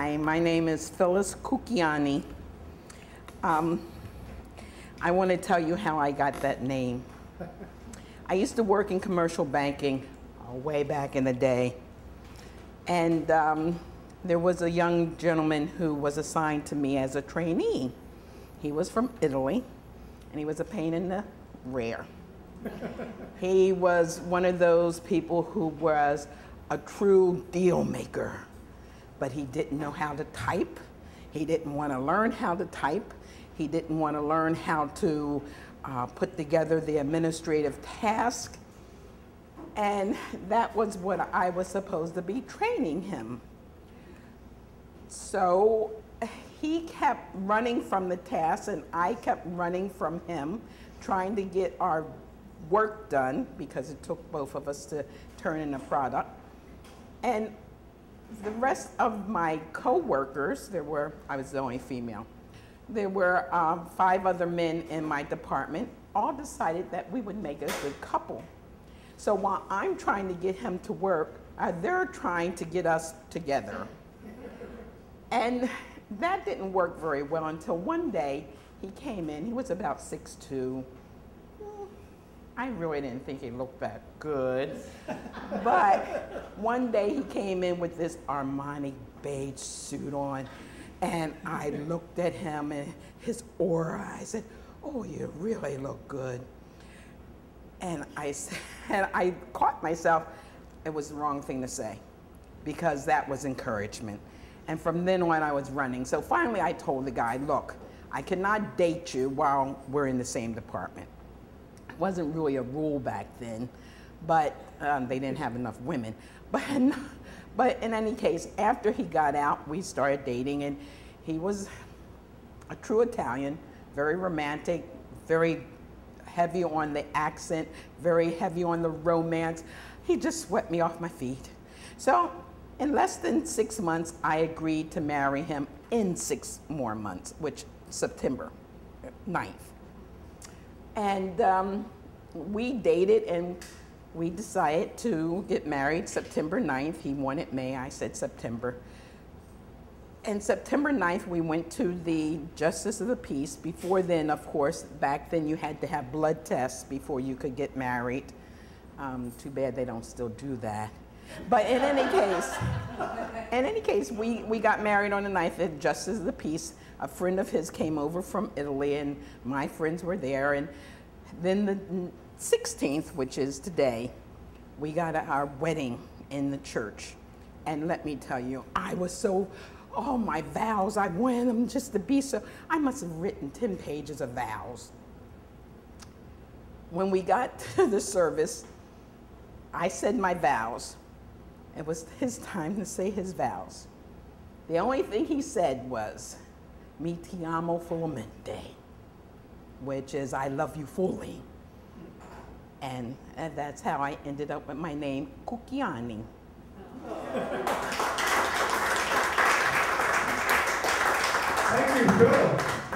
Hi, my name is Phyllis Cucchiani. I want to tell you how I got that name. I used to work in commercial banking way back in the day. And there was a young gentleman who was assigned to me as a trainee. He was from Italy, and he was a pain in the rear. He was one of those people who was a true deal maker, but he didn't know how to type. He didn't want to learn how to type. He didn't want to learn how to put together the administrative task. And that was what I was supposed to be training him. So he kept running from the task, and I kept running from him, trying to get our work done, because it took both of us to turn in a product. And the rest of my co-workers, I was the only female, there were 5 other men in my department, all decided that we would make a good couple. So while I'm trying to get him to work, they're trying to get us together. And that didn't work very well until one day he came in. He was about 6'2". I really didn't think he looked that good. But one day he came in with this Armani beige suit on, and I looked at him and his aura. I said, "Oh, you really look good." And I said, and I caught myself, it was the wrong thing to say, because that was encouragement. And from then on, I was running. So finally, I told the guy, "Look, I cannot date you while we're in the same department." It wasn't really a rule back then, but they didn't have enough women. But in any case, after he got out, we started dating, and he was a true Italian, very romantic, very heavy on the accent, very heavy on the romance. He just swept me off my feet. So in less than 6 months, I agreed to marry him in 6 more months, which September 9th. And we dated, and we decided to get married September 9th. He wanted May, I said September. And September 9th, we went to the Justice of the Peace. Before then, of course, back then you had to have blood tests before you could get married. Too bad they don't still do that. But in any case, we got married on the 9th at Justice of the Peace. A friend of his came over from Italy, and my friends were there. And then the 16th, which is today, we got our wedding in the church. And let me tell you, I was so, oh, my vows, I wanted them just to be so, I must have written 10 pages of vows. When we got to the service, I said my vows. It was his time to say his vows. The only thing he said was, "Mi ti amo follemente," which is, "I love you fully." And that's how I ended up with my name, Cucchiani. Thank you, Phil.